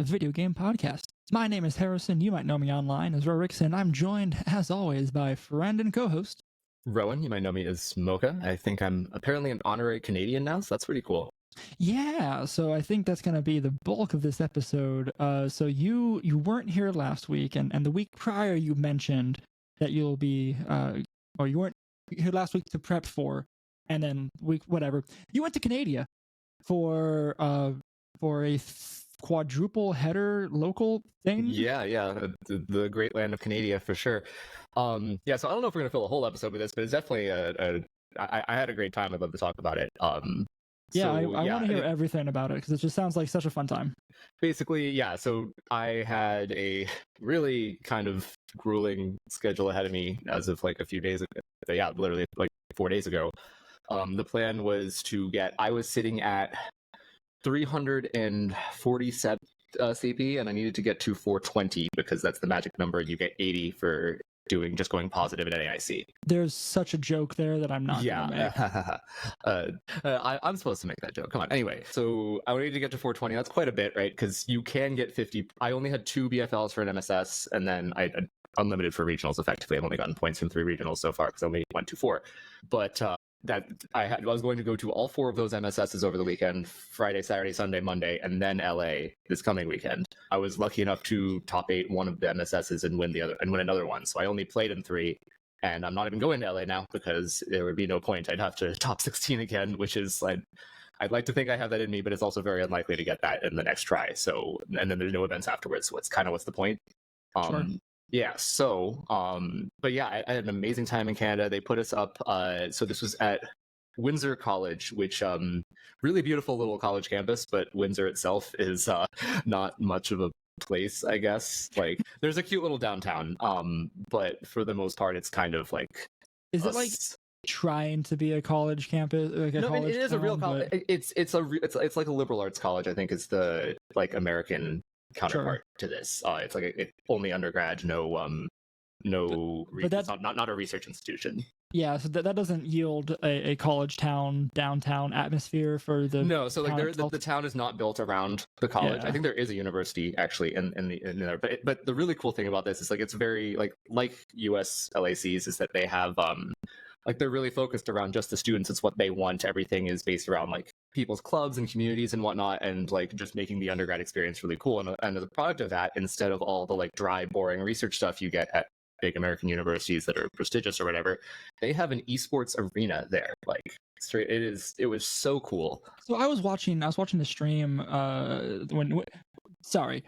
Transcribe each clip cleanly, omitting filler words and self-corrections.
video game podcast. My name is Harrison. You might know me online as Rorix, and I'm joined, as always, by friend and co-host Rowan. You might know me as Mocha. I think I'm apparently an honorary Canadian now, so that's pretty cool. Yeah, so I think that's going to be the bulk of this episode. So you weren't here last week, and the week prior you mentioned that you'll be, or you weren't here last week to prep for, and then whatever. You went to Canada for a quadruple header local thing. Yeah, the great land of Canada for sure. Yeah, so I don't know if we're gonna fill a whole episode with this, but it's definitely I had a great time. I'd love to talk about it. I want to hear everything about it because it just sounds like such a fun time. Basically, yeah. So I had a really kind of grueling schedule ahead of me as of like a few days ago. Yeah, literally like 4 days ago. The plan was to I was sitting at 347 CP, and I needed to get to 420 because that's the magic number. You get 80 for just going positive at NAIC. There's such a joke there that I'm not gonna make. I'm supposed to make that joke. Come on. Anyway, so I needed to get to 420. That's quite a bit, right? Because you can get 50. I only had 2 BFLs for an MSS, and then I unlimited for regionals. Effectively, I've only gotten points from 3 regionals so far because I only went to 4. But I was going to go to all 4 of those MSSs over the weekend: Friday, Saturday, Sunday, Monday, and then LA this coming weekend. I was lucky enough to top 8 one of the MSSs and win another one. So I only played in 3, and I'm not even going to LA now because there would be no point. I'd have to top 16 again, which is like, I'd like to think I have that in me, but it's also very unlikely to get that in the next try. So, and then there's no events afterwards. So what's the point? Sure. Yeah, so, but yeah, I had an amazing time in Canada. They put us up, so this was at Windsor College, which, really beautiful little college campus, but Windsor itself is not much of a place, I guess. Like, there's a cute little downtown, but for the most part, it's kind of like... Is it like trying to be a college campus? Like no, it is a real college. But... It's like a liberal arts college, I think is the, like, American counterpart to this. It's like it only undergrad, no but that's not a research institution. Yeah, so that doesn't yield a college town downtown atmosphere for the... No, so like the town is not built around the college. I think there is a university actually in there, but the really cool thing about this is like it's very like US LACs is that they have like they're really focused around just the students. It's what they want. Everything is based around like people's clubs and communities and whatnot, and like just making the undergrad experience really cool. And as a product of that, instead of all the like dry, boring research stuff you get at big American universities that are prestigious or whatever, they have an esports arena there. Like straight, it was so cool. So I was watching the stream sorry,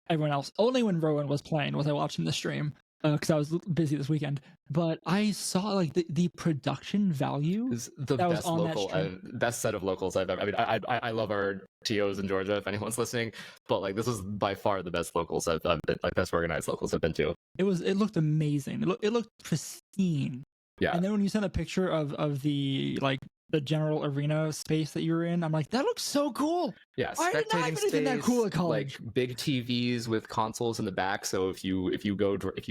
everyone else. Only when Rowan was playing was I watching the stream. Because I was busy this weekend, but I saw like the production value. Is the that best was on local, best set of locals I've ever. I mean, I love our TOs in Georgia. If anyone's listening, but like this is by far the best locals I've been, like best organized locals I've been to. It looked amazing. It looked pristine. Yeah. And then when you sent a picture of the like the general arena space that you were in, I'm like, that looks so cool. Yeah, I did not have anything that cool at college. Like big TVs with consoles in the back, so if you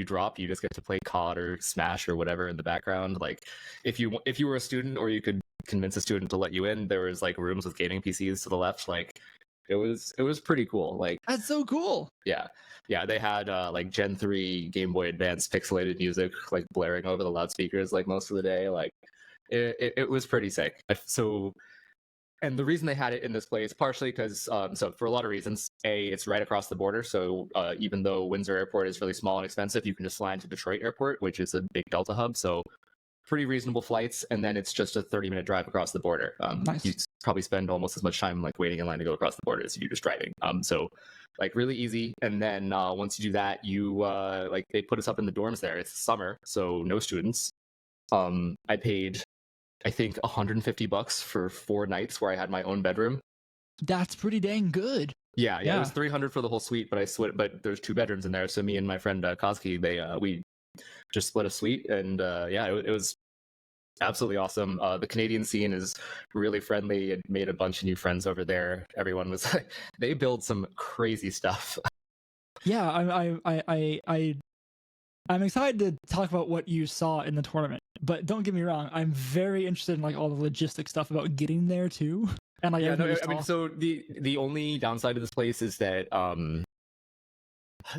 drop, you just get to play COD or Smash or whatever in the background. Like if you were a student or you could convince a student to let you in, there was like rooms with gaming PCs to the left. Like it was pretty cool. Like that's so cool. Yeah, they had like Gen 3 Game Boy Advance pixelated music like blaring over the loudspeakers like most of the day. Like it was pretty sick. So, and the reason they had it in this place, partially because, so for a lot of reasons, it's right across the border. So even though Windsor Airport is really small and expensive, you can just fly into Detroit Airport, which is a big Delta hub. So pretty reasonable flights. And then it's just a 30-minute drive across the border. Nice. You probably spend almost as much time like waiting in line to go across the border as you just driving. So like really easy. And then once you do that, you like they put us up in the dorms there. It's summer, so no students. I paid, I think, $150 for 4 nights where I had my own bedroom. That's pretty dang good. Yeah. It was $300 for the whole suite, but there's 2 bedrooms in there. So me and my friend Koski, we just split a suite, and it was absolutely awesome. The Canadian scene is really friendly. It made a bunch of new friends over there. Everyone was like, they build some crazy stuff. Yeah, I'm excited to talk about what you saw in the tournament, but don't get me wrong, I'm very interested in like all the logistic stuff about getting there too. And like, so the only downside of this place is that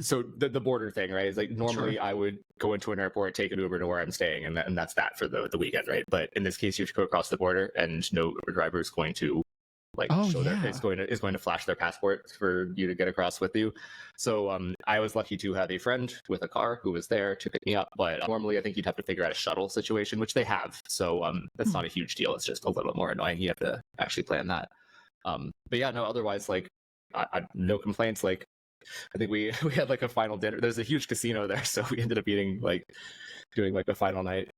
So the border thing, right? Is like normally Sure. I would go into an airport, take an Uber to where I'm staying, and that's that for the weekend, right? But in this case, you have to go across the border, and no Uber driver is going to like Oh show their yeah. is going to flash their passport for you to get across with you. So I was lucky to have a friend with a car who was there to pick me up. But normally I think you'd have to figure out a shuttle situation, which they have. So that's not a huge deal. It's just a little bit more annoying. You have to actually plan that. But yeah, no. Otherwise, like no complaints. Like I think we we had like a final dinner. There's a huge casino there, so we ended up doing like a final night.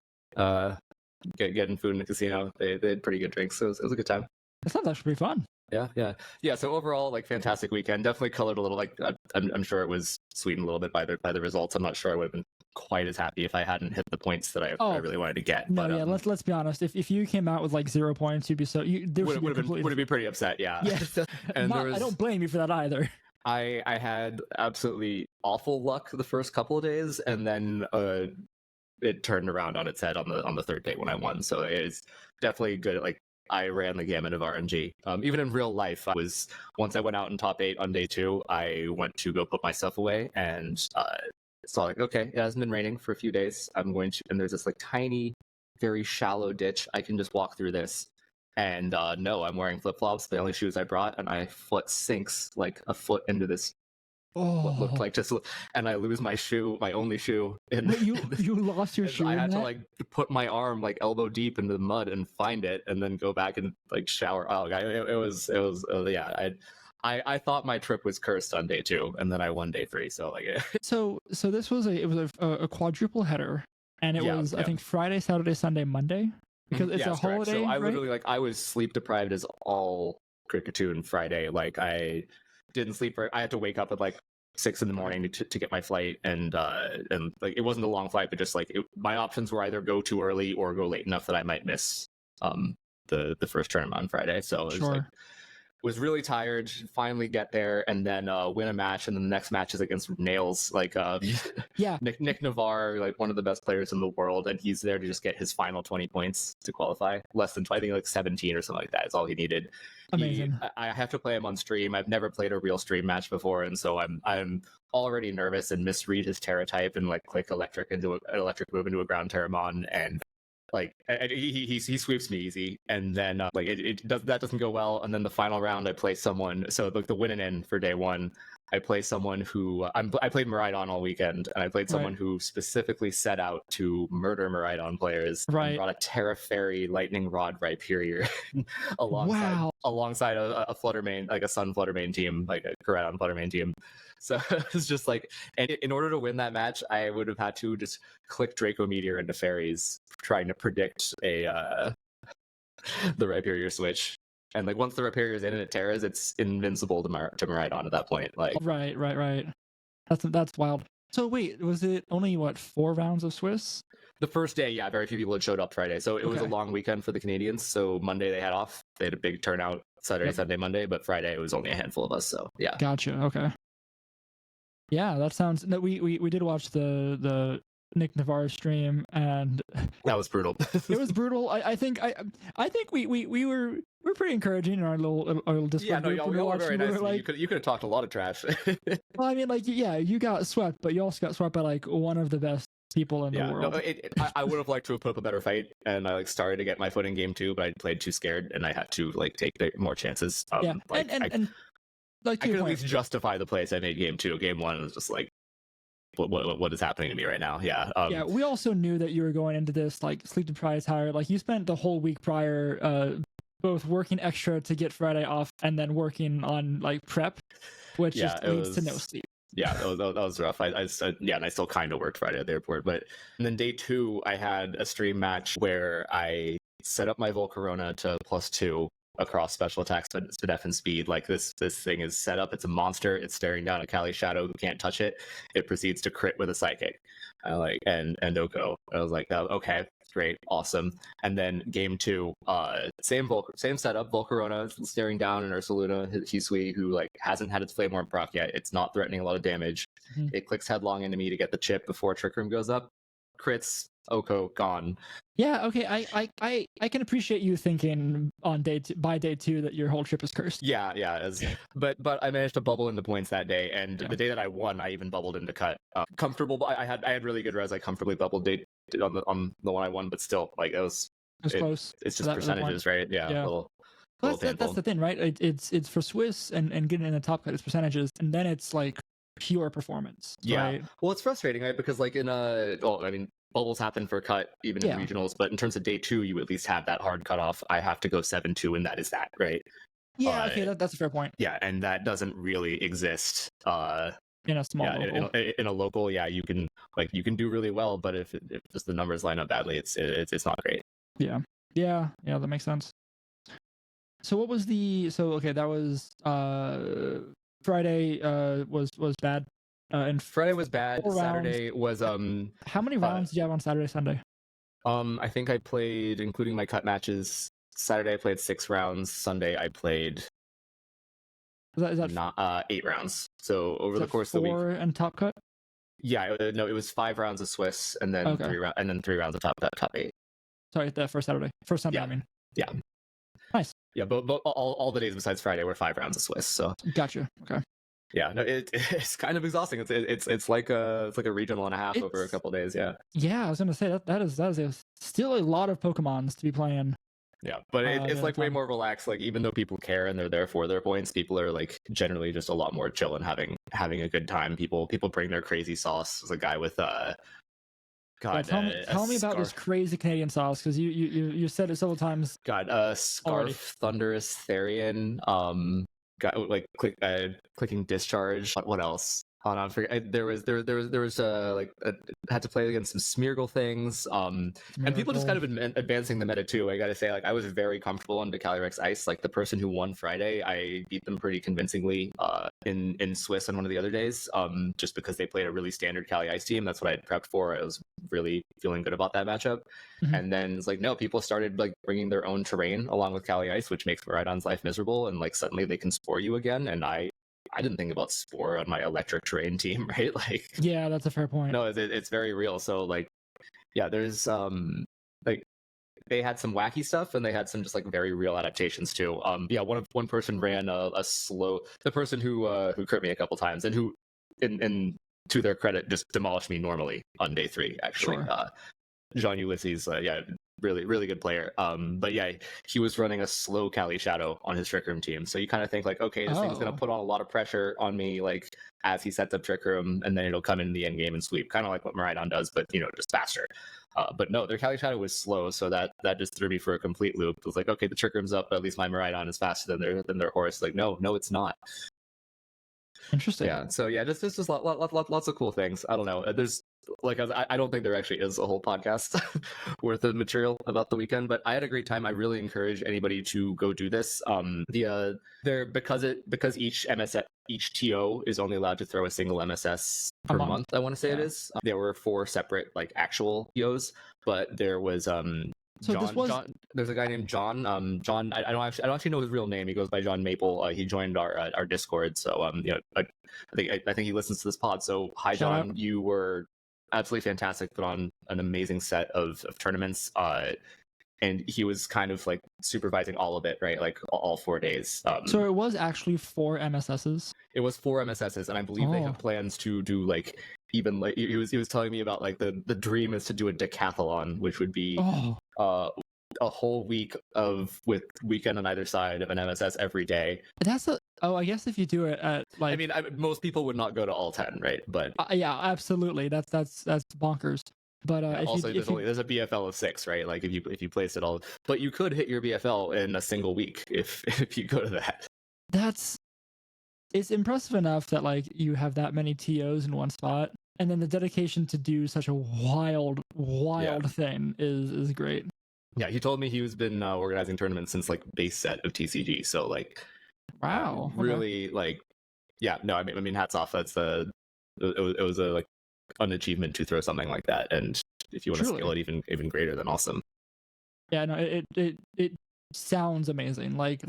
Getting food in the casino. They had pretty good drinks, so it was a good time. That sounds actually pretty fun. Yeah. So overall, like fantastic weekend. Definitely colored a little. Like I'm sure it was sweetened a little bit by the results. I'm not sure I would have been quite as happy if I hadn't hit the points that I really wanted to get. No, but, yeah. Let's be honest. If you came out with like 0 points, you'd be would have been pretty upset. Yeah. Yeah. And I don't blame you for that either. I had absolutely awful luck the first couple of days, and then it turned around on its head on the third day when I won. So it's definitely good. Like I ran the gamut of RNG. Even in real life, once I went out in top 8 on day 2, I went to go put my stuff away and saw like, okay, it hasn't been raining for a few days. I'm going to, and there's this like tiny, very shallow ditch. I can just walk through this. And no, I'm wearing flip flops, the only shoes I brought, and my foot sinks like a foot into this. What looked like just, and I lose my shoe, my only shoe. Wait, you lost your shoe? I had to like put my arm like elbow deep into the mud and find it, and then go back and like shower. Oh, it was yeah. I thought my trip was cursed on day 2, and then I won day 3. So like, so this was a quadruple header, and it was I think Friday, Saturday, Sunday, Monday, because it's a holiday. So I right? literally like I was sleep deprived as all Cricketoon Friday. Like I didn't sleep. I had to wake up at like 6 in the morning to get my flight, and like it wasn't a long flight, but just like my options were either go too early or go late enough that I might miss the first tournament on Friday. So it was like was really tired. Finally get there and then win a match, and then the next match is against Nails, like Nick Navarre, like one of the best players in the world, and he's there to just get his final 20 points to qualify. Less than I think like 17 or something like that is all he needed. Amazing. I have to play him on stream. I've never played a real stream match before, and so I'm already nervous and misread his Terra type and like click electric move into a ground Terramon, and like he sweeps me easy, and then like that doesn't go well, and then the final round I play someone, so like the win and in for day 1 I play someone who I played Miraidon all weekend, and I played someone who specifically set out to murder Miraidon players, and brought a Terra Fairy Lightning Rod Rhyperior alongside a Flutter main, like a Sun Flutter main team, like a Koraidon Flutter main team. So it's just like, and in order to win that match, I would have had to just click Draco Meteor into fairies, trying to predict the Rhyperior switch. And like once the Rhyperior is in and it Terras, it's invincible to Miraidon at that point. Like right. That's wild. So wait, was it only 4 rounds of Swiss? The first day, yeah, very few people had showed up Friday. So it was a long weekend for the Canadians. So Monday they had off. They had a big turnout Saturday, Sunday, Monday, but Friday it was only a handful of us. So yeah. Gotcha. Okay. Yeah, that sounds. No, we did watch the Nick Navarre stream, and that was brutal. It was brutal. I think we were pretty encouraging in our little Discord group. Yeah, no, y'all were very nice. Like, you could have talked a lot of trash. Well, I mean, like, yeah, you got swept, but you also got swept by like one of the best people in the world. No, I would have liked to have put up a better fight, and I like started to get my foot in game 2, but I played too scared, and I had to like take more chances. Like, I could at least justify the plays I made game 2. Game 1 was just like, what is happening to me right now? Yeah. We also knew that you were going into this like sleep deprived, tired. Like you spent the whole week prior both working extra to get Friday off and then working on like prep, which just leads to no sleep. Yeah, that was rough. And I still kind of worked Friday at the airport. And then day 2, I had a stream match where I set up my Volcarona to +2 across special attacks, def, and speed. Like this thing is set up. It's a monster. It's staring down a Kali Shadow who can't touch it. It proceeds to crit with a psychic. And Oko. I was like, oh, okay, great, awesome. And then game 2, same setup. Volcarona staring down an Ursaluna Hisui who like hasn't had its Flameward proc yet. It's not threatening a lot of damage. It clicks headlong into me to get the chip before Trick Room goes up. Crits, Oko gone. Yeah, okay. I can appreciate you thinking on by day 2 that your whole trip is cursed. Yeah. But I managed to bubble into points that day, and Yeah. the day that I won, I even bubbled into cut. Comfortable. I had really good res. I comfortably bubbled day on the one I won, but still, like it was close. It's just percentages, right? Yeah. Yeah. Little That's the thing, right? It's for Swiss and getting in the top cut is percentages, and then it's like pure performance. Yeah. Right? Well, it's frustrating, right? Because like bubbles happen for cut even in regionals, but in terms of day 2, you at least have that hard cutoff. I have to go 7-2, and that is that, right? Yeah, okay, that's a fair point. Yeah, and that doesn't really exist in a small local. In a local, you can do really well, but if just the numbers line up badly, it's not great. Yeah, that makes sense. So what was that was Friday was bad. And Friday was bad. Saturday was How many rounds did you have on Saturday, Sunday? I think I played, including my cut matches. Saturday I played 6 rounds. Sunday I played is that not 8 rounds. So over the course of the week. 4 and top cut? Yeah, no, it was 5 rounds of Swiss and then 3 rounds of top 8. Sorry, the first Sunday, I mean. Yeah. Nice. Yeah, but all the days besides Friday were 5 rounds of Swiss. So. Gotcha. Okay. Yeah, no, it's kind of exhausting. It's like a regional and a half over a couple days. Yeah. Yeah, I was gonna say that is still a lot of Pokemons to be playing. Yeah, but it's like way more relaxed. Like even though people care and they're there for their points, people are like generally just a lot more chill and having a good time. People bring their crazy sauce. There's a guy with God, tell me about this crazy Canadian sauce, because you said it several times. God, Scarf, Thunderous, Therian, got like clicking discharge. What else? Hold on, there was had to play against some Smeargle things, and people just kind of advancing the meta too. I gotta say, like I was very comfortable on Calyrex Ice. Like the person who won Friday, I beat them pretty convincingly in Swiss on one of the other days, just because they played a really standard Cali Ice team. That's what I had prepped for. I was really feeling good about that matchup. Mm-hmm. And then it's like, no, people started like bringing their own terrain along with Cali Ice, which makes Miraidon's life miserable, and like suddenly they can spore you again. And I didn't think about Spore on my electric terrain team, right? Like, yeah, that's a fair point. No, it's very real. So like, yeah, there's like they had some wacky stuff and they had some just like very real adaptations too. Yeah, one person ran a slow, the person who crit me a couple times and who, in to their credit, just demolished me normally on day 3. Actually, sure. Jean Ulysses, yeah, really good player. But yeah, he was running a slow Cali Shadow on his Trick Room team. So you kind of think like, okay, this thing's gonna put on a lot of pressure on me, like as he sets up Trick Room, and then it'll come in the end game and sweep, kind of like what Miraidon does, but just faster. But no, their Cali Shadow was slow, so that just threw me for a complete loop. It was like, okay, the Trick Room's up, but at least my Miraidon is faster than their horse. Like, no, it's not. Interesting. Yeah. So yeah, just lots of cool things. I don't know. There's like I don't think there actually is a whole podcast worth of material about the weekend, but I had a great time. I really encourage anybody to go do this. Because each TO is only allowed to throw a single MSS per month. I want to say it is. There were 4 separate like actual TOs, but there was John, there's a guy named John. I don't actually know his real name. He goes by John Maple. He joined our Discord. So I think he listens to this pod. So hi, John. You were absolutely fantastic. Put on an amazing set of tournaments. And he was kind of like supervising all of it, right? Like all 4 days. So it was actually 4 MSSs. It was 4 MSSs, and I believe they have plans to do like even like he was telling me about like the dream is to do a decathlon, which would be a whole week with weekend on either side of an MSS every day. I guess if you do it at like, I mean, most people would not go to all 10, right? But yeah, absolutely. That's bonkers. But there's a BFL of 6, right? Like if you place it all, but you could hit your BFL in a single week if you go to that. It's impressive enough that like you have that many TOs in one spot, and then the dedication to do such a wild thing is great. Yeah, he told me he's been organizing tournaments since like base set of TCG. So like, wow, really like, yeah, no, I mean, hats off. It was a like an achievement to throw something like that, and if you want to scale it even greater, then awesome. Yeah, no, it sounds amazing. Like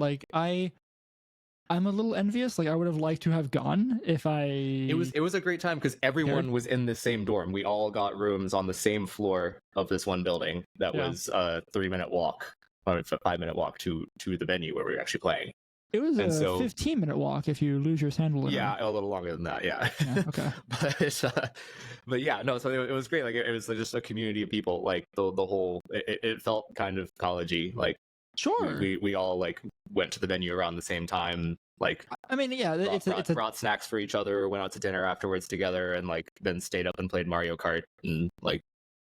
I'm a little envious. Like I would have liked to have gone if I. It was a great time because everyone was in the same dorm. We all got rooms on the same floor of this one building. That was a 3-minute walk, or a 5-minute walk to the venue where we were actually playing. It was a 15-minute walk if you lose your sandal. Yeah, a little longer than that. Yeah. Okay. but yeah, no. So it was great. Like it was just a community of people. Like the whole. It felt kind of collegey. Like sure. We all like went to the venue around the same time. Like I mean, yeah, brought snacks for each other, went out to dinner afterwards together, and like then stayed up and played Mario Kart and like.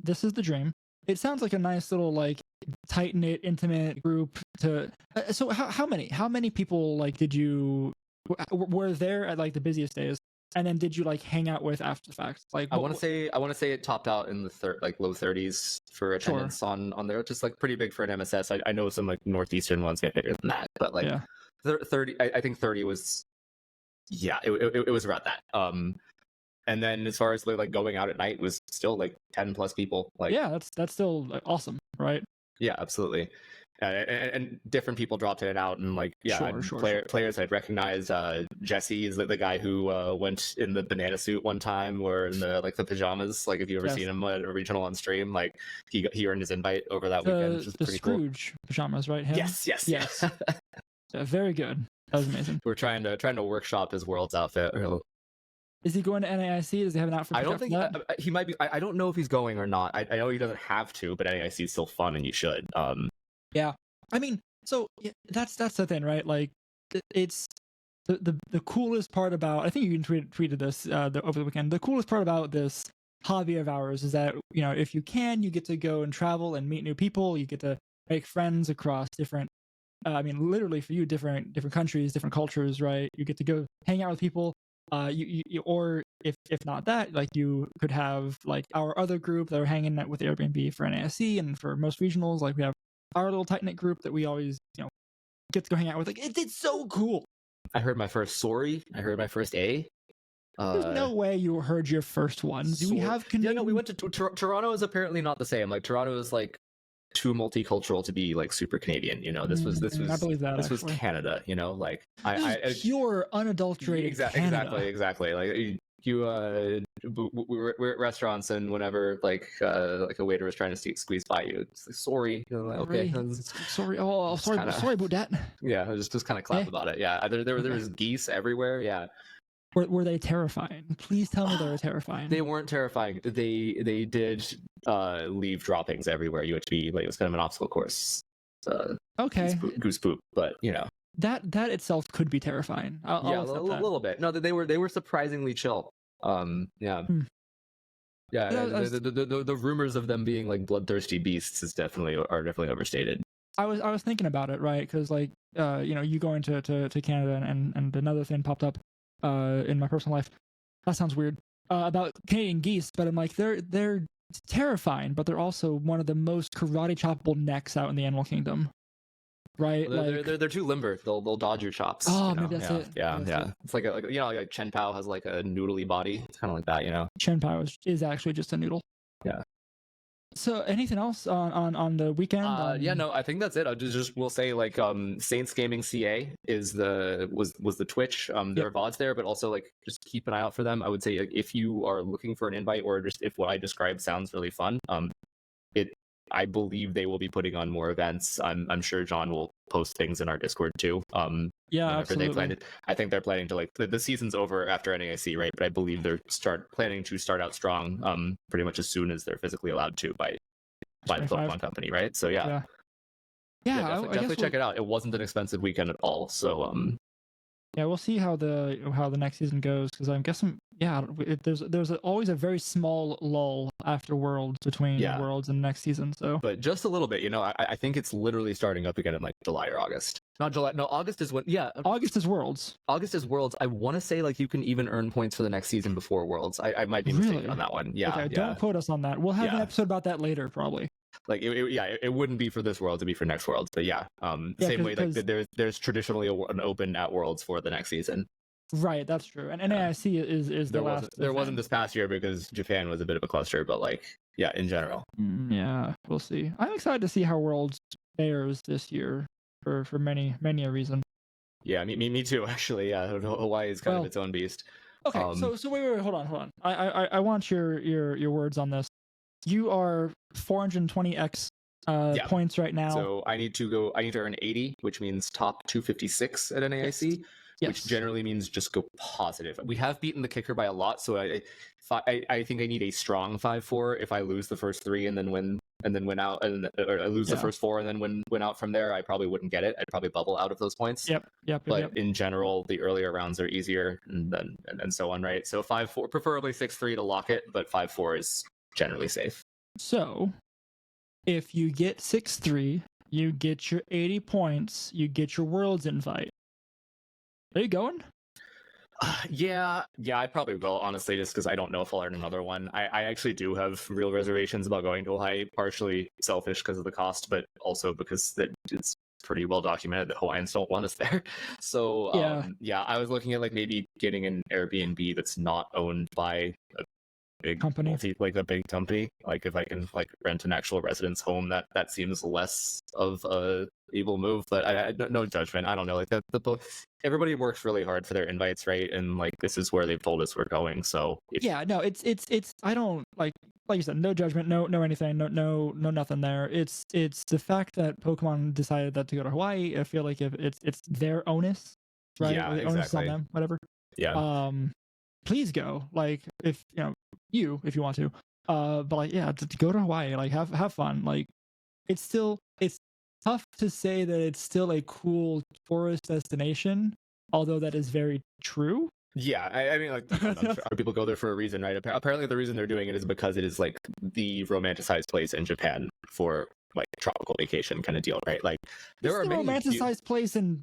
This is the dream. It sounds like a nice little like tight knit, intimate group. To so how many people like did you were there at like the busiest days, and then did you like hang out with after the fact? Like I want to say it topped out in the low 30s for attendance on there, just like pretty big for an MSS. I know some like northeastern ones get bigger than that, but like 30. I think 30 was it was around that. And then as far as like going out at night, was still like 10 plus people. Like that's still like, awesome, right? Yeah, absolutely. And different people dropped in and out, and like players I'd recognize. Jesse is the guy who went in the banana suit one time, or in the the pajamas. Like if you ever seen him at a regional on stream, like he earned his invite over that weekend, which is pretty Scrooge pajamas, right? Him? Yes. Very good. That was amazing. We're trying to workshop his World's outfit. Is he going to NAIC? Does he have an outfit? I don't think he might be. I don't know if he's going or not. I know he doesn't have to, but NAIC is still fun, and you should. Yeah, I mean, so that's the thing, right? Like, it's the coolest part about. I think you tweeted this over the weekend. The coolest part about this hobby of ours is that if you can, you get to go and travel and meet new people. You get to make friends across different. I mean, literally for you, different countries, different cultures, right? You get to go hang out with people. You or if not that, like you could have like our other group that are hanging out with Airbnb for NASC, and for most regionals, like we have our little tight knit group that we always get to go hang out with. Like it's so cool. I heard my first sorry. I heard my first A. There's no way you heard your first one. Do we have Canadian? Yeah, no, we went to Toronto. Is apparently not the same. Like Toronto is like too multicultural to be like super Canadian. This was I believe that this was Canada. Like I pure unadulterated. Exactly. Like we're at restaurants, and whenever like a waiter was trying to squeeze by you, it's like sorry. Like, okay, sorry. Oh, sorry about that. Yeah, just kind of clap about it. Yeah, there was geese everywhere. Yeah. Were they terrifying? Please tell me they were terrifying. They weren't terrifying. They did leave droppings everywhere. You had to be like, it was kind of an obstacle course. Okay. Goose poop, but that itself could be terrifying. I'll a little bit. No, they were surprisingly chill. Yeah. Yeah, the rumors of them being like bloodthirsty beasts are definitely overstated. I was thinking about it, right? Because like you going to Canada, and another thing popped up in my personal life. That sounds weird. About Canadian geese, but I'm like they're terrifying, but they're also one of the most karate choppable necks out in the animal kingdom. Right? Well, they're too limber. They'll dodge your chops. Oh, maybe that's it. Yeah. It's like like Chen Pao has like a noodly body. It's kind of like that, Chen Pao is actually just a noodle. Yeah. So anything else on the weekend? Yeah, no, I think that's it. We'll say like Saints Gaming CA was the Twitch. There are VODs there, but also like just keep an eye out for them. I would say if you are looking for an invite, or just if what I described sounds really fun, I believe they will be putting on more events. I'm sure John will post things in our Discord too. Yeah, absolutely. I think they're planning to like the season's over after NAIC, right? But I believe they're planning to start out strong, pretty much as soon as they're physically allowed to by the Pokemon company, right? So yeah, definitely check it out. It wasn't an expensive weekend at all. So yeah, we'll see how the next season goes, because I'm guessing there's always a very small lull after Worlds between Worlds and next season. So, but just a little bit, I think it's literally starting up again in like July or August. Not July. No, August is when. Yeah, August is Worlds. August is Worlds. I want to say like you can even earn points for the next season before Worlds. I might be mistaken on that one. Yeah. Okay, don't quote us on that. We'll have an episode about that later, probably. Like it wouldn't be for this World, it'd be for next Worlds. But same way like there's traditionally an open at Worlds for the next season. Right, that's true. And NAIC is the last. There wasn't this past year because Japan was a bit of a cluster, but like in general. Yeah, we'll see. I'm excited to see how Worlds fares this year for many a reason. Yeah, me too. Actually, yeah, Hawaii is kind of Well, its own beast. okay, so wait, hold on. I want your words on this. You are 420x Yeah. points right now. So I need to earn 80, which means top 256 at NAIC, which Yes. generally means just go positive. We have beaten the kicker by a lot, so I think I need a strong 5-4. If I lose the first 3 and then win out, or I lose the first 4 and then win out from there, I probably wouldn't get it. I'd probably bubble out of those points. Yep. But in general, the earlier rounds are easier, and so on, right? So 5-4, preferably 6-3 to lock it, but 5-4 is generally safe. So if you get 6-3, you get your 80 points, you get your Worlds invite. Are you going? Yeah, I probably will, honestly, just because I don't know if I'll earn another one. I actually do have real reservations about going to Hawaii, partially selfish because of the cost, but also because it's pretty well documented that Hawaiians don't want us there. So yeah, I was looking at like maybe getting an Airbnb that's not owned by a big company, like a big company. Like if I can like rent an actual residence home, that seems less of a evil move. But I no judgment. I don't know. Like everybody works really hard for their invites, right? And like this is where they've told us we're going. So yeah, no, it's I don't like you said, no judgment, no anything, no nothing there. It's the fact that Pokemon decided that to go to Hawaii. I feel like if it's their onus, right? Yeah, or the onus is on them, whatever. Yeah. Please go. Like if if you want to. But like yeah, to go to Hawaii, like have fun. Like it's tough to say that it's still a cool tourist destination, although that is very true. Yeah, I mean, like, people go there for a reason, right? Apparently, the reason they're doing it is because it is like the romanticized place in Japan for like tropical vacation kind of deal, right? Like, there are many romanticized place in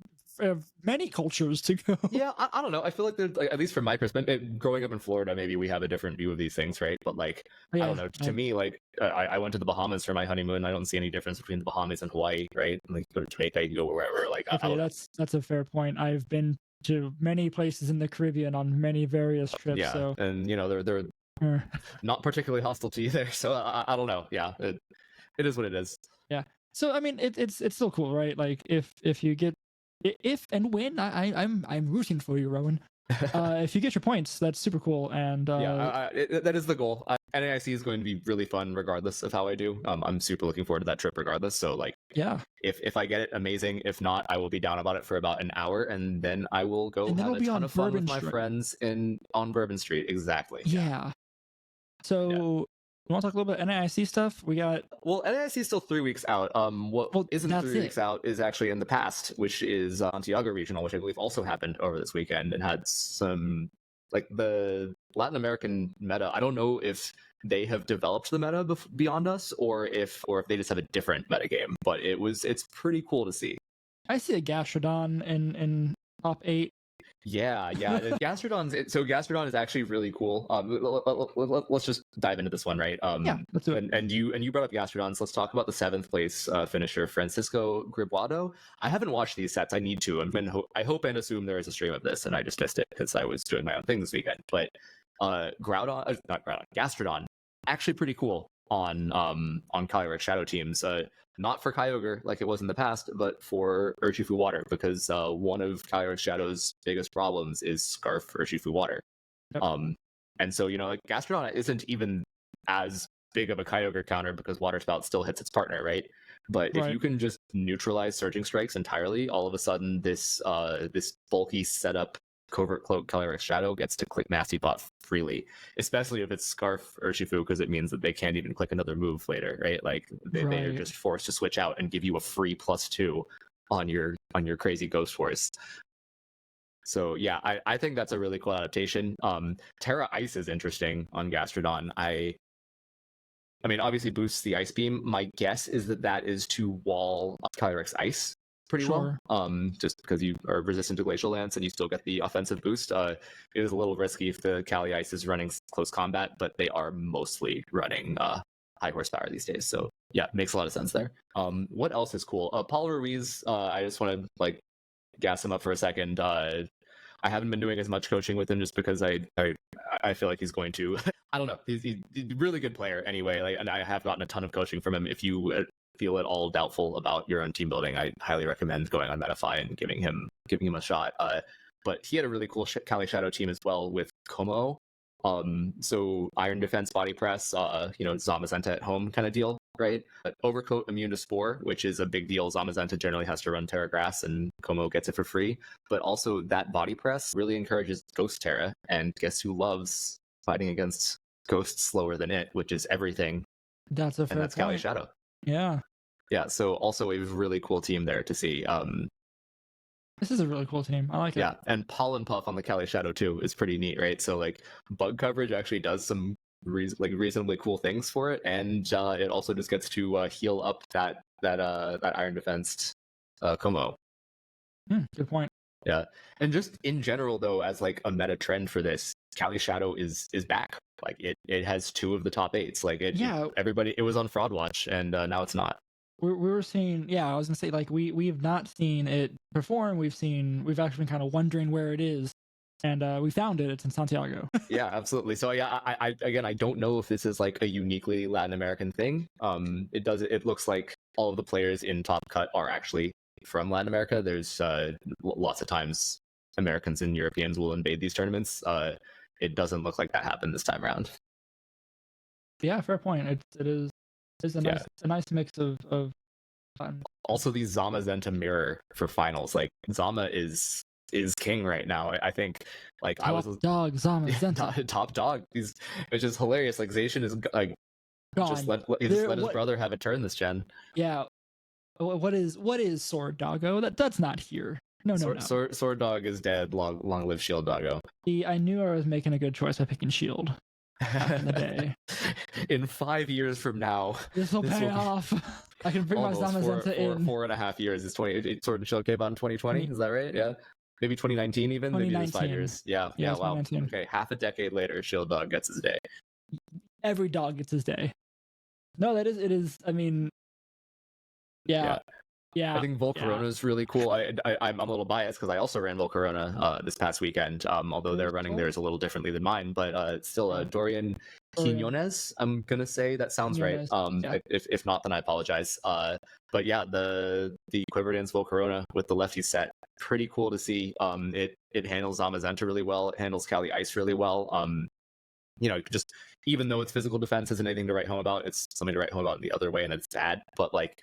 many cultures to go. Yeah, I don't know. I feel like there's, like, at least from my perspective, growing up in Florida, maybe we have a different view of these things, right? But like, I don't know. To me, like, I went to the Bahamas for my honeymoon. I don't see any difference between the Bahamas and Hawaii, right? Like, you go to Jamaica, you go wherever. Like, okay, that's a fair point. I've been to many places in the Caribbean on many various trips. Yeah, so and they're not particularly hostile to you there. So I don't know. Yeah, it is what it is. Yeah. So I mean, it's still cool, right? Like if you get and when I'm rooting for you, Rowan. If you get your points, that's super cool. And that is the goal. NAIC is going to be really fun, regardless of how I do. I'm super looking forward to that trip, regardless. So like, yeah, if I get it, amazing. If not, I will be down about it for about an hour, and then I will go have a ton of fun with my friends on Bourbon Street. Exactly. Yeah. So. Yeah. You want to talk a little bit NAIC stuff? We got NAIC is still 3 weeks out. What isn't 3 weeks out is actually in the past, which is Santiago Regional, which I believe also happened over this weekend and had some like the Latin American meta. I don't know if they have developed the meta beyond us, or if they just have a different metagame. But it's pretty cool to see. I see a Gastrodon in top 8. Yeah. Gastrodon is actually really cool. Let's just dive into this one, right? Yeah, let's do it. And you brought up Gastrodon, so let's talk about the 7th place finisher, Francisco Gribuado. I haven't watched these sets. I need to. I hope and assume there is a stream of this, and I just missed it because I was doing my own thing this weekend. But Gastrodon, actually pretty cool on Calyrex Shadow teams. Not for Kyogre like it was in the past, but for Urshifu Water, because one of Calyrex Shadow's biggest problems is Scarf Urshifu Water. Yep. And so, like, Gastrodon isn't even as big of a Kyogre counter because Water Spout still hits its partner, right? But if you can just neutralize Surging Strikes entirely, all of a sudden this bulky setup Covert Cloak Calyrex Shadow gets to click Nasty Bot freely, especially if it's Scarf Urshifu, because it means that they can't even click another move later, right? Like they are just forced to switch out and give you a free +2 on your crazy Ghost Force. So yeah, I think that's a really cool adaptation. Terra Ice is interesting on Gastrodon. I mean, obviously boosts the Ice Beam. My guess is that is to wall Calyrex Ice pretty well, just because you are resistant to Glacial Lance and you still get the offensive boost. It is a little risky if the Cali Ice is running close combat, but they are mostly running high horsepower these days. So yeah, makes a lot of sense there. What else is cool? Paul Ruiz, I just want to like gas him up for a second. I haven't been doing as much coaching with him just because I feel like he's going to I don't know. He's a really good player anyway. Like, and I have gotten a ton of coaching from him. If you feel at all doubtful about your own team building, I highly recommend going on Metafy and giving him a shot. But he had a really cool Kali Shadow team as well with Como. So Iron Defense Body Press, Zamazenta at home kind of deal, right? But Overcoat immune to Spore, which is a big deal. Zamazenta generally has to run Terra Grass, and Como gets it for free. But also that Body Press really encourages Ghost Terra, and guess who loves fighting against ghosts slower than it, which is everything. That's a fair and that's point. Kali Shadow. Yeah. Yeah, so also a really cool team there to see. This is a really cool team. I like it. Yeah, and Pollen Puff on the Kali Shadow too is pretty neat, right? So like bug coverage actually does some reasonably cool things for it, and it also just gets to heal up that Iron Defense Como. Good point. Yeah, and just in general though, as like a meta trend for this, Kali Shadow is back. Like it has 2 of the top 8s. Like everybody, it was on Fraud Watch, and now it's not. We were seeing, I was gonna say, like we have not seen it perform. We've actually been kind of wondering where it is, and we found it. It's in Santiago. Yeah, absolutely. So yeah, I don't know if this is like a uniquely Latin American thing. It looks like all of the players in Top Cut are actually from Latin America. There's lots of times Americans and Europeans will invade these tournaments. It doesn't look like that happened this time around. Yeah, fair point. It's a nice mix of fun. Also, the Zamazenta mirror for finals. Like Zama is king right now. I think like top dog Zamazenta. top dog. Which is hilarious. Like Zacian is like gone. just let his brother have a turn this gen. Yeah. What is Sword Doggo? That's not here. No. Sword Dog is dead. Long live Shield Doggo. I knew I was making a good choice by picking Shield. Back in the day. In 5 years from now, this will pay off. I can bring my Zamazenta in 4.5 years. Is Sword and Shield came out in 2020? Is that right? Yeah, maybe 2019 even. Maybe it was 5 years. Yeah. Wow. Okay, half a decade later, Shield Dog gets his day. Every dog gets his day. No, it is. I mean, yeah. I think Volcarona is really cool. I'm a little biased because I also ran Volcarona this past weekend. Although they're running theirs a little differently than mine, but it's still Dorian Quinones. I'm gonna say that sounds right. If not, then I apologize. But yeah, the Quiver Dance Volcarona with the lefty set, pretty cool to see. It handles Zamazenta really well. It handles Kali Ice really well. Just even though its physical defense isn't anything to write home about, it's something to write home about in the other way, and it's bad. But like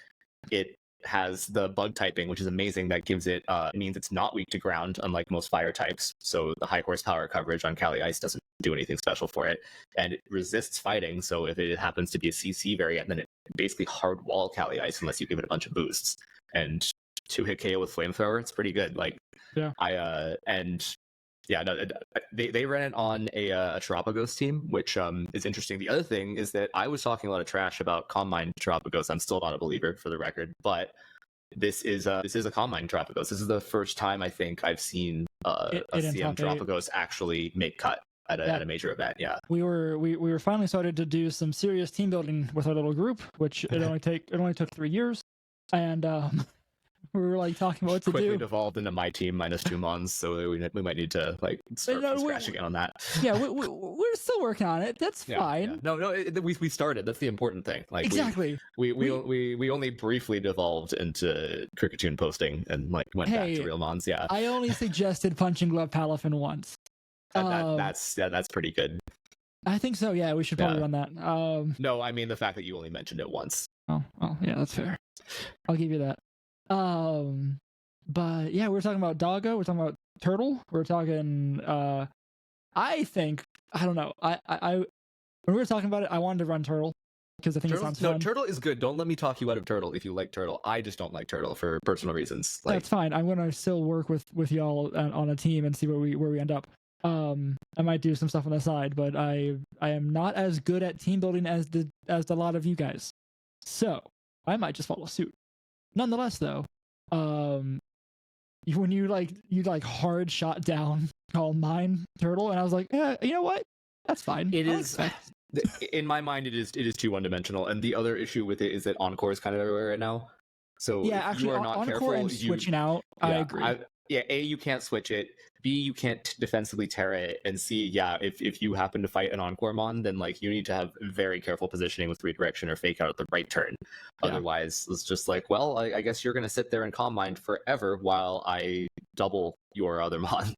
it has the bug typing, which is amazing. That gives it means it's not weak to ground, unlike most fire types. So the high horsepower coverage on Kali Ice doesn't do anything special for it, and it resists fighting. So if it happens to be a CC variant, then it basically hard wall Kali Ice unless you give it a bunch of boosts. And 2-hit KO with Flamethrower, it's pretty good. Like they ran it on a Terapagos team, which is interesting. The other thing is that I was talking a lot of trash about Combine Terapagos. I'm still not a believer, for the record, but this is a Combine Terapagos. This is the first time I think I've seen a CM Terapagos actually make cut at a major event. Yeah, we were finally started to do some serious team building with our little group, which it only took 3 years, and we were like talking about what to quickly do. Devolved into my team minus 2 months, so we might need to like start from scratch again on that. Yeah, we're still working on it. That's fine. Yeah. No, we started. That's the important thing. Like exactly. We only briefly devolved into Cricketune posting and like went back to real mons. Yeah, I only suggested punching glove Palafin once. That's pretty good. I think so. Yeah, we should probably run that. No, I mean the fact that you only mentioned it once. Oh, well, yeah, that's fair. I'll give you that. But yeah, we're talking about Doggo, we're talking about Turtle, we're talking I don't know. I when we were talking about it, I wanted to run Turtle because I think it sounds fun. No, Turtle is good. Don't let me talk you out of Turtle if you like Turtle. I just don't like Turtle for personal reasons. That's fine. I'm gonna still work with y'all on a team and see where we end up. I might do some stuff on the side, but I am not as good at team building as a lot of you guys. So I might just follow suit. Nonetheless, though, when you hard shot down All Mine Turtle, and I was like, yeah, you know what? That's fine. It is. In my mind, it is too one-dimensional, and the other issue with it is that Encore is kind of everywhere right now. So yeah, actually, you are not Encore careful, and switching out. I agree. yeah, A, you can't switch it. B, you can't defensively Terra it. And C, yeah, if you happen to fight an Encore Mon, then like you need to have very careful positioning with redirection or fake out at the right turn. Yeah. Otherwise, it's just like, well, I guess you're gonna sit there and Calm Mind forever while I double your other Mon.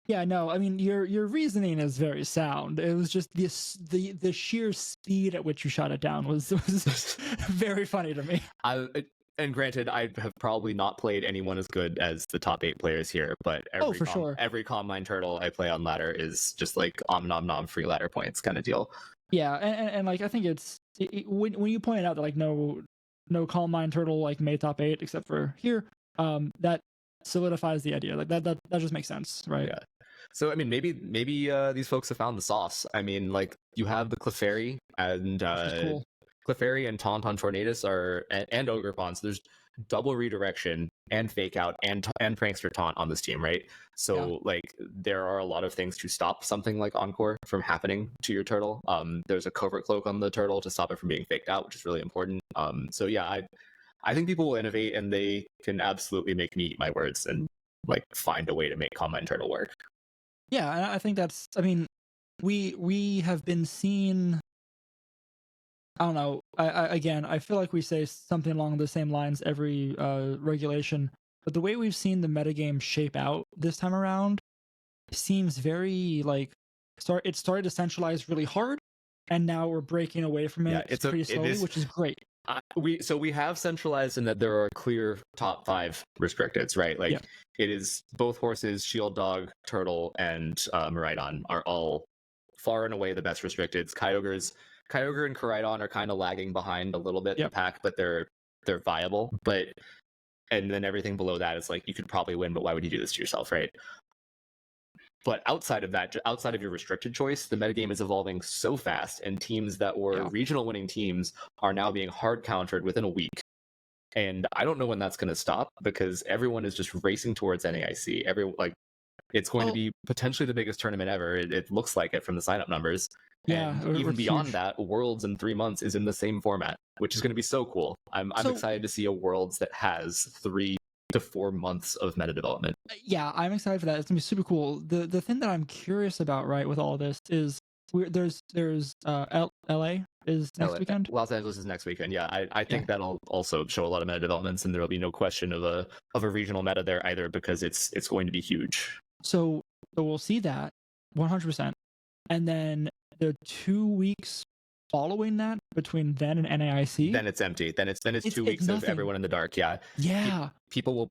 Yeah, no, I mean your reasoning is very sound. It was just the sheer speed at which you shot it down was very funny to me. And granted, I have probably not played anyone as good as the top 8 players here, but every Calm Mind turtle I play on ladder is just like nom nom free ladder points kind of deal. Yeah, and like I think when you pointed out that like no Calm Mind turtle like made top 8 except for here, that solidifies the idea. Like that just makes sense, right? Yeah. So I mean, maybe these folks have found the sauce. I mean, like you have the Clefairy and Cool. Clefairy and Tauntaun Tornadus and Ogrepon, so there's double redirection and fake out and Prankster Taunt on this team, right? So like there are a lot of things to stop something like Encore from happening to your turtle. There's a covert cloak on the turtle to stop it from being faked out, which is really important. So yeah, I think people will innovate and they can absolutely make me eat my words and like find a way to make Calm Mind turtle work. Yeah, and I think that's. I mean, we have been seeing. I don't know. Again, I feel like we say something along the same lines every regulation, but the way we've seen the metagame shape out this time around seems very like it started to centralize really hard, and now we're breaking away from it pretty slowly, which is great. We have centralized in that there are clear top 5 restricteds, right? Like it is both horses, Shield Dog, Turtle, and Miraidon are all far and away the best restricteds. Kyogre and Koraidon are kind of lagging behind a little bit in the pack, but they're viable. And then everything below that is like you could probably win, but why would you do this to yourself, right? But outside of that, outside of your restricted choice, the metagame is evolving so fast, and teams that were regional winning teams are now being hard countered within a week. And I don't know when that's going to stop because everyone is just racing towards NAIC. It's going to be potentially the biggest tournament ever. It looks like it from the sign-up numbers. Yeah, and even beyond that, Worlds in 3 months is in the same format, which is going to be so cool. I'm excited to see a Worlds that has 3 to 4 months of meta development. Yeah, I'm excited for that. It's gonna be super cool. The thing that I'm curious about, right, with all this is there's LA is next weekend. Los Angeles is next weekend. Yeah, I think that'll also show a lot of meta developments, and there will be no question of a regional meta there either because it's going to be huge. So we'll see that 100%, and then the 2 weeks following that between then and NAIC, then it's empty. Then it's 2 weeks of everyone in the dark. Yeah. People are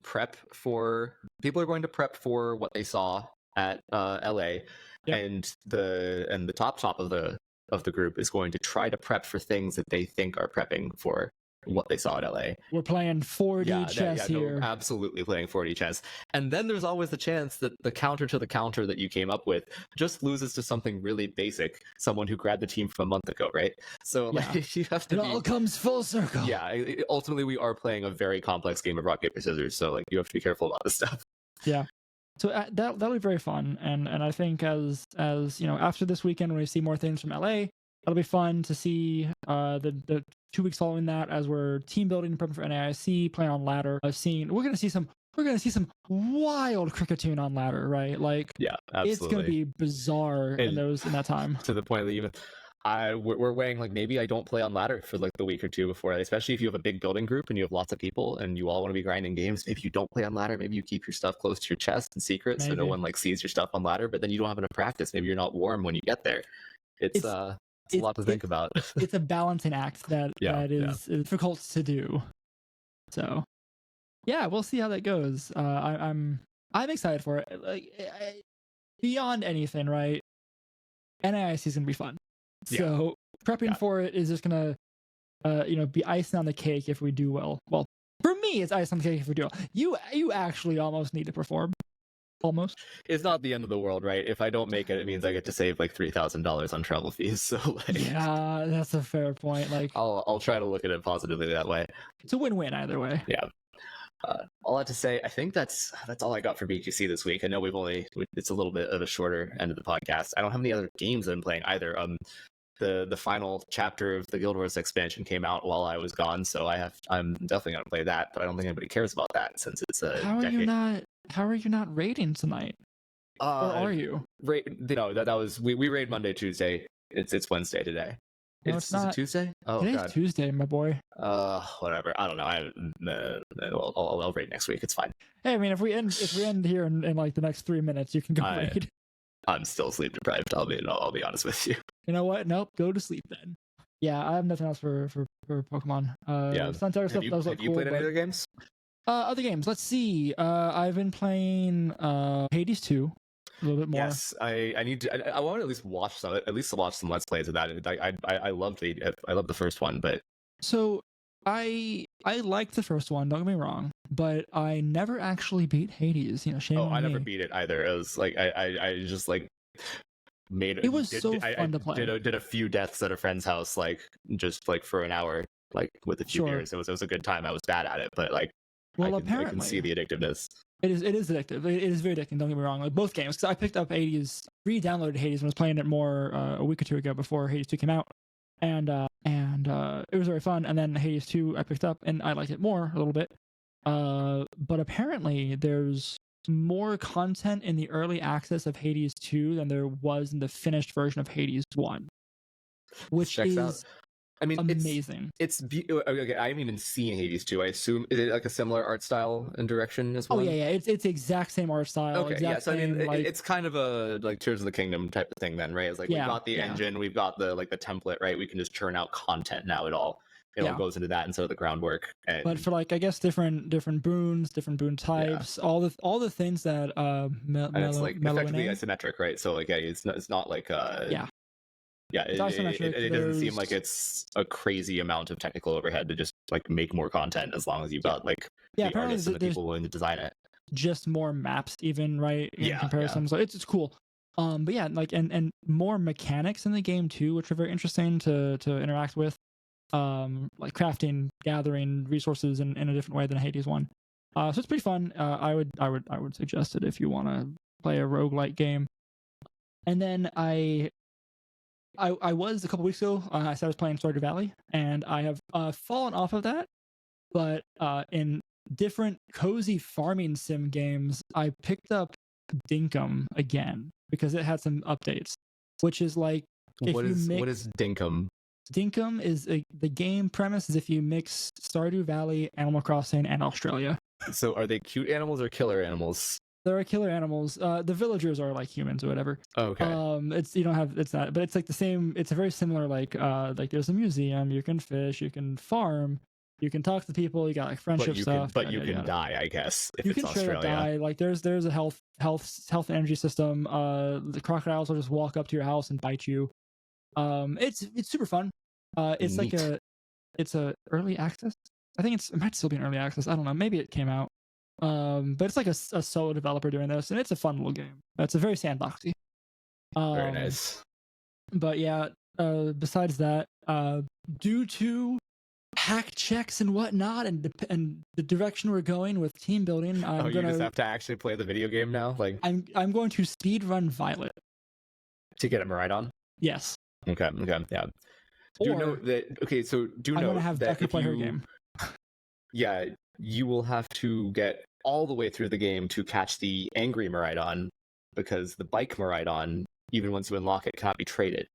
going to prep for what they saw at LA, and the top of the group is going to try to prep for things that they think are prepping for what they saw at LA. We're playing 4D chess here. No, absolutely playing 4D chess. And then there's always the chance that the counter to the counter that you came up with just loses to something really basic, someone who grabbed the team from a month ago, right? So like you have to all comes full circle. Yeah, ultimately we are playing a very complex game of rock, paper, scissors, so like you have to be careful about this stuff. Yeah. So that'll be very fun, and I think as you know, after this weekend when we see more things from LA, that'll be fun to see the 2 weeks following that as we're team building and prepping for NAIC, playing on ladder. We're gonna see some wild Cricketune on ladder, right? Like absolutely. It's gonna be bizarre in that time. To the point that even we're weighing like maybe I don't play on ladder for like the week or two before, especially if you have a big building group and you have lots of people and you all want to be grinding games. Maybe you don't play on ladder. Maybe you keep your stuff close to your chest in secret so no one like sees your stuff on ladder. But then you don't have enough practice. Maybe you're not warm when you get there. It's a lot to think about. It's a balancing act that is difficult to do. So yeah, we'll see how that goes. I'm excited for it. Like beyond anything, right? NAIC is gonna be fun. So prepping for it is just gonna be icing on the cake if we do well. Well, for me, it's icing on the cake if we do well. You actually almost need to perform. Almost. It's not the end of the world, right? If I don't make it, it means I get to save like $3,000 on travel fees. So like, yeah, that's a fair point. Like, I'll try to look at it positively that way. It's a win-win either way. Yeah. All I have to say, I think that's all I got for VGC this week. I know it's a little bit of a shorter end of the podcast. I don't have any other games that I'm playing either. the final chapter of the Guild Wars expansion came out while I was gone, so I'm definitely gonna play that. But I don't think anybody cares about that since it's a How are you decade. not? How are you not raiding tonight? Or are you? No, that was we raid Monday, Tuesday. It's Wednesday today. No, it's not. Is it Tuesday? Oh Today's god. Tuesday, my boy. Whatever. I don't know. I'll raid next week. It's fine. Hey, I mean, if we end here in like the next 3 minutes, you can go raid. I'm still sleep deprived. I'll be honest with you. You know what? Nope. Go to sleep then. Yeah, I have nothing else for Pokemon. Yeah. Suntower stuff. Have you played any other games? Other games. Let's see. I've been playing Hades 2 a little bit more. Yes, I need to. I want to at least watch some Let's Plays of that. I loved the first one, but so I liked the first one. Don't get me wrong, but I never actually beat Hades. Shame on me. I never beat it either. It was like I just like made it. It was so fun to play. Did a few deaths at a friend's house, like just like for an hour, like with a few beers. It was a good time. I was bad at it, but like. Well, I can see the addictiveness. It is addictive. It is very addicting. Don't get me wrong. Like both games, because I picked up Hades, re-downloaded Hades, and was playing it more a week or two ago before Hades 2 came out, and it was very fun. And then Hades 2 I picked up, and I like it more a little bit. But apparently there's more content in the early access of Hades 2 than there was in the finished version of Hades 1, which is. I mean, amazing. Okay. I haven't even seen Hades 2. I assume is it like a similar art style and direction as well? Oh yeah. It's the exact same art style. Okay, yeah. So I mean, it's kind of a like Tears of the Kingdom type of thing, then, right? It's like we've got the engine, we've got the template, right? We can just churn out content now. It all goes into that instead of the groundwork. But for like I guess different boons, different boon types, all the things that and it's like effectively isometric, right? So like it's not like Yeah, it doesn't seem like it's a crazy amount of technical overhead to just like make more content as long as you've got like the artists and the people willing to design it. Just more maps, even right in comparison. So it's cool. But yeah, like and more mechanics in the game too, which are very interesting to interact with. Like crafting, gathering resources in a different way than Hades 1. So it's pretty fun. I would suggest it if you want to play a roguelike game. And then I was a couple weeks ago. I was playing Stardew Valley, and I have fallen off of that. But in different cozy farming sim games, I picked up Dinkum again because it had some updates, which is like what is Dinkum? Dinkum is the game premise is if you mix Stardew Valley, Animal Crossing, and Australia. So are they cute animals or killer animals? There are killer animals. The villagers are like humans or whatever. Okay. It's not, but it's like the same. It's a very similar like there's a museum. You can fish. You can farm. You can talk to people. You got like friendship stuff. But you can die, I guess. If you it's can Australia. Die. Like there's a health and energy system. The crocodiles will just walk up to your house and bite you. It's super fun. It's neat. It's a early access. I think it might still be an early access. I don't know. Maybe it came out. But it's like a solo developer doing this, and it's a fun little game. It's a very sandboxy. Very nice. But yeah, besides that, due to hack checks and whatnot, and the direction we're going with team building, you just have to actually play the video game now. Like I'm going to speedrun Violet to get him right on. Yes. Okay. Yeah. Do know that? Okay. So do know have that Becca play her game. Yeah, you will have to get all the way through the game to catch the angry Miraidon, because the bike Miraidon, even once you unlock it, cannot be traded.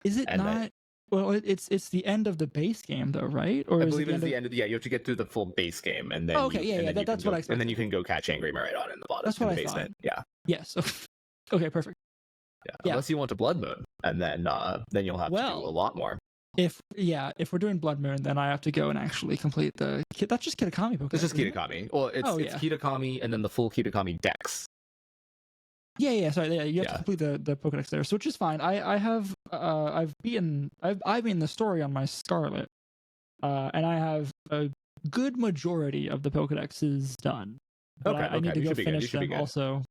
Is it not? Well, it's the end of the base game though, right? Or I believe it's the end of you have to get through the full base game, and then that's what I expected. And then you can go catch angry Miraidon in the bottom. That's what in the I basement. thought. Yeah. Yes. Okay. Perfect. Yeah. Unless you want a Blood Moon, and then you'll have to do a lot more. If we're doing Blood Moon, then I have to go and actually complete the. That's just Kitakami Pokémon. It's just Kitakami. Well, it's Kitakami and then the full Kitakami Dex. Yeah. Sorry, you have to complete the Pokédex there, so which is fine. I've beaten the story on my Scarlet, and I have a good majority of the Pokédexes done. But I need to go finish them also.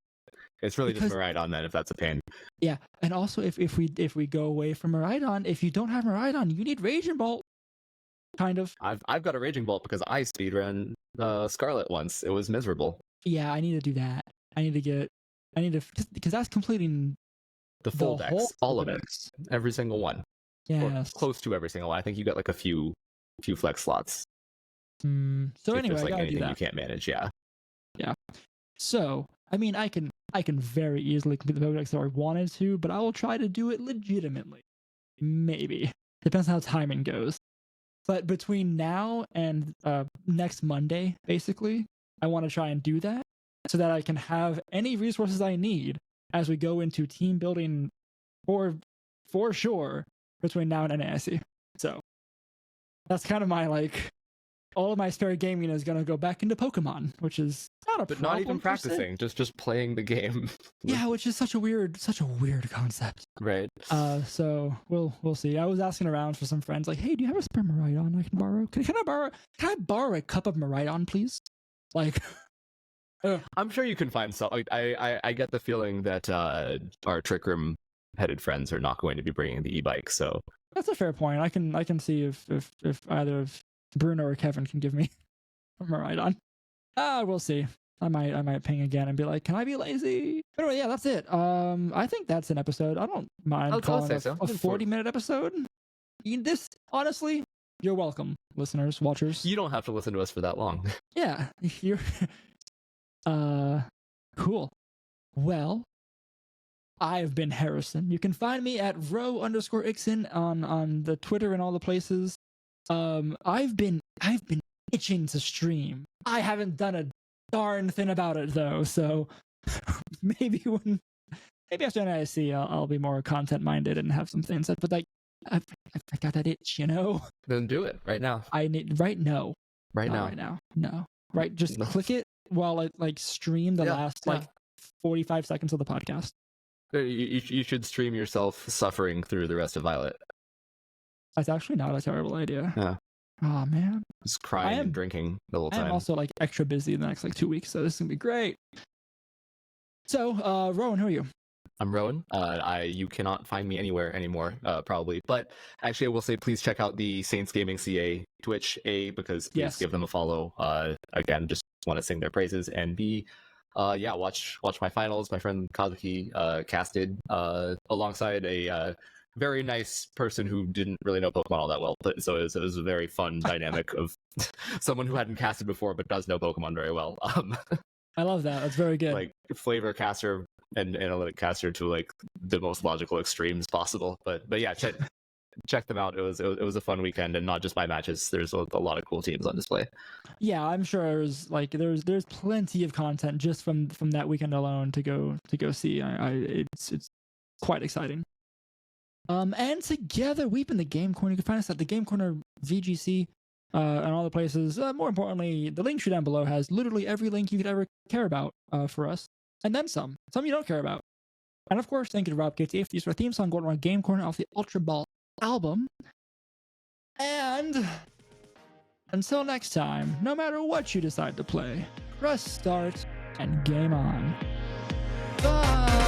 It's really just Miraidon then, if that's a pain. Yeah, and also if we go away from Miraidon, if you don't have Miraidon, you need Raging Bolt. Kind of. I've got a Raging Bolt because I speedrun Scarlet once. It was miserable. Yeah, I need to do that. I need to because that's completing the full decks, all of it, every single one. Or Yes. close to every single one. I think you got like a few flex slots. So if anyway, there's like I gotta do anything that. you can't manage. Yeah. So, I mean, I can very easily complete the Pokedex if I wanted to, but I will try to do it legitimately. Maybe. Depends on how timing goes. But between now and next Monday, basically, I want to try and do that so that I can have any resources I need as we go into team building for sure between now and NAIC. So that's kind of my all of my spare gaming is gonna go back into Pokemon, which is not a But problem not even per se. practicing, just playing the game. Yeah, which is such a weird concept. Right. So we'll see. I was asking around for some friends, like, hey, do you have a spare Miraidon I can borrow? Can I borrow a cup of Miraidon, please? Like, I'm sure you can find some. I get the feeling that our Trick Room headed friends are not going to be bringing the e-bike, so that's a fair point. I can see if either of Bruno or Kevin can give me a Miraidon. We'll see. I might ping again and be like, can I be lazy? But anyway, yeah, that's it. I think that's an episode. I don't mind calling it a 40-minute episode. This, honestly, you're welcome, listeners, watchers. You don't have to listen to us for that long. Yeah, you're cool. Well, I've been Harrison. You can find me at row_ixon on the Twitter and all the places. I've been itching to stream. I haven't done a darn thing about it though, so maybe after NIC I'll be more content minded and have some things that, but like I got that itch, you know. Then do it right now. I need right now. No. Right, just click it while I stream the last 45 seconds of the podcast. You should stream yourself suffering through the rest of Violet. That's actually not a terrible idea. Yeah. Oh man. Just crying and drinking the whole time. I'm also extra busy in the next 2 weeks, so this is gonna be great. So, Rowan, who are you? I'm Rowan. You cannot find me anywhere anymore, probably. But actually, I will say, please check out the Saints Gaming CA Twitch, because please give them a follow. Again, just want to sing their praises, and B, watch my finals. My friend Kazuki casted alongside a very nice person who didn't really know Pokemon all that well. But so it was a very fun dynamic of someone who hadn't casted before but does know Pokemon very well. I love that. That's very good. Like flavor caster and analytic caster to the most logical extremes possible. But yeah, check them out. It was a fun weekend, and not just my matches. There's a lot of cool teams on display. Yeah, I'm sure there's plenty of content just from that weekend alone to go see. It's quite exciting. And together we've been the Game Corner. You can find us at the Game Corner VGC and all the places. More importantly, the link tree down below has literally every link you could ever care about for us, and then some. Some you don't care about. And of course, thank you to Rob KT for our theme song going around Game Corner off the Ultra Ball album. And until next time, no matter what you decide to play, press start and game on. Bye!